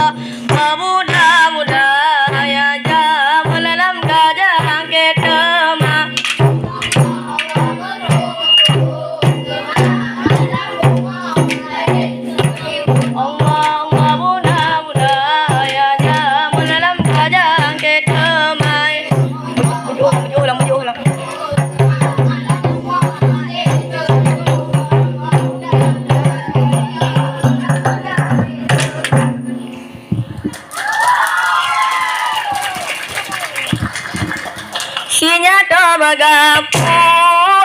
Allah Muda-muda ya jam dalam gajah ketema Allah muda-muda ya jam dalam gajah ketema Maju ulang Sinya magapu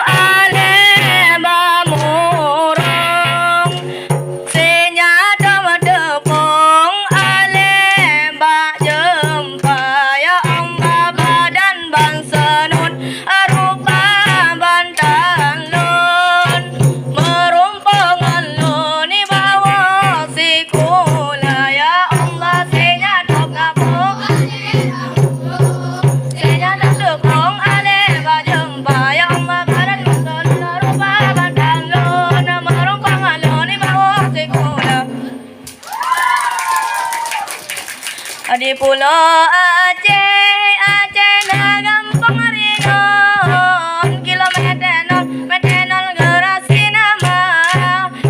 ale bamurong Sinya madepong ale ba jempaya amba badan bangsenun rupa bantan lun merumpangan lun ni bawa sikula ya Allah sinya magapu sinya madepong di pulau Aceh na gampang ringan kilometer gerasi nama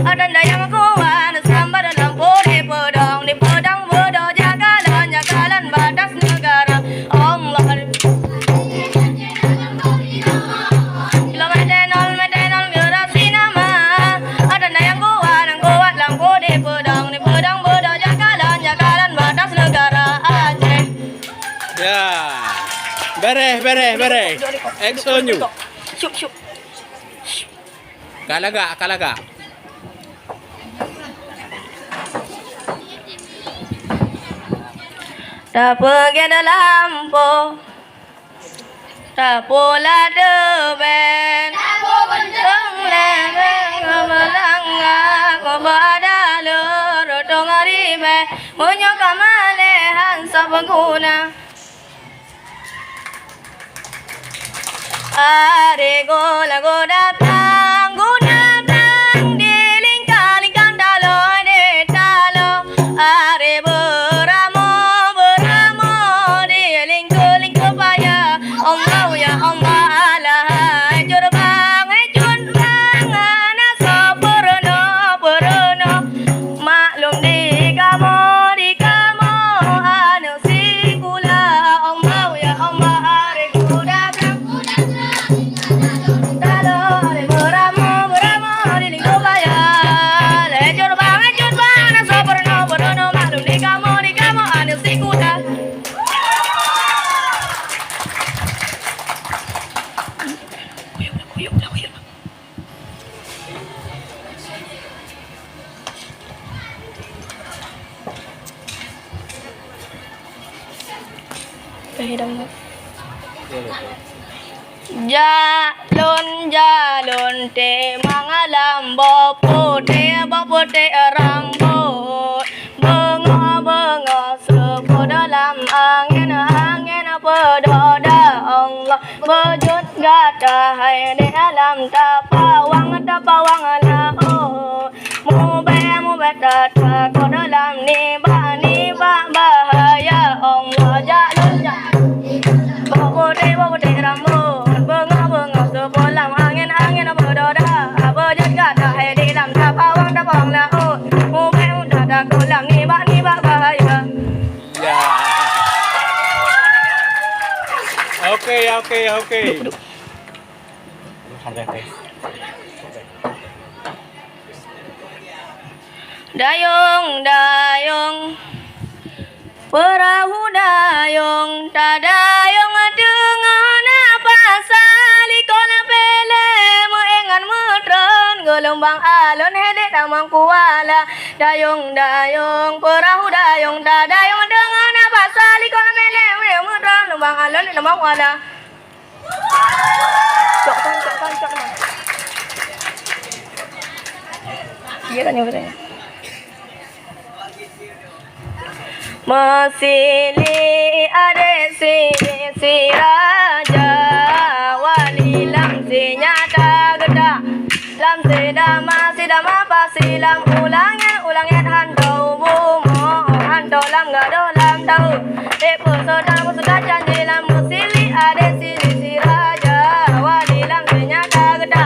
ada dayang kuat sambar dalam di pedang bodo jagalan batas negara Allah kilometer gerasi nama ada dayang kuat lampu di pedang bodo jagalan batas negara Ya, beres. Action you. Syuk. Kalaga. Tak pergi dalam lampu, tak pula deben, melangak kepada lorong aribe, menyokong malehan sabaguna. Are gola datang di lingkar dalo de talo are beramo di lingkar paya Allah ya Allah Allah jurbang bang ana saperno maklum di kamu anu sikula Allah ya Allah are gola Jalun te mangalam bopote rambut benga sepo dalam angin pedoda Allah bejut gadai di alam tapawang lao mube tata ko dalam niba bahaya Allah jalun bopote rambut benga sepolam angin pedoda bejut gadai di alam tapawang lao mube tata ko dalam niba bahaya. Ya. Oke. Dayung perahu dayung tadayung dengan apa salikona pele mengan metron gelombang alun hedet amang kuala dayung perahu dayung tadayung dengan apa salikona pele metron gelombang alun amang kuala cok iya kan ya katanya Masili ade si raja wali lam si nyata geda lam si dama pasi lam ulangnya hantau dalam ga dalam tahu Peposoda musudah janji lam musili ada sili siraja Wali lam senyata geda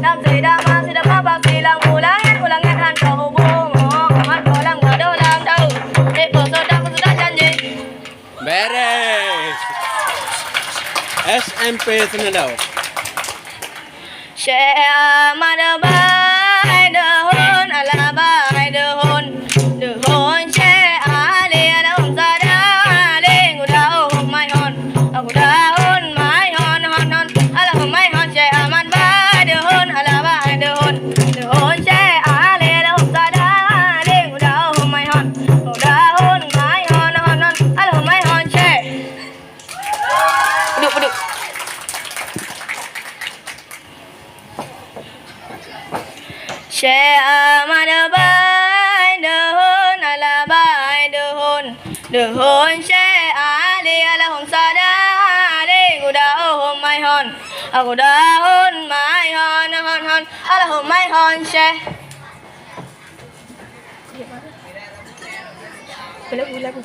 Lam sedama sudah babak silang ulangan hantar hubung Kaman dalam ga dalam tahu Peposoda musudah janji Beres. SMP Senadau. Share madabai dehun alabai dehun share ale alum sada ale ngudau mai hon ngudau mai hon alum mai hon share aman bai dehun alabai dehun share ale alum sada ale ngudau mai hon alum mai hon share duduk Share madabai dehun alabai dehun share ale alahum sada ale ngudau mai hon alahum mai hon share lagu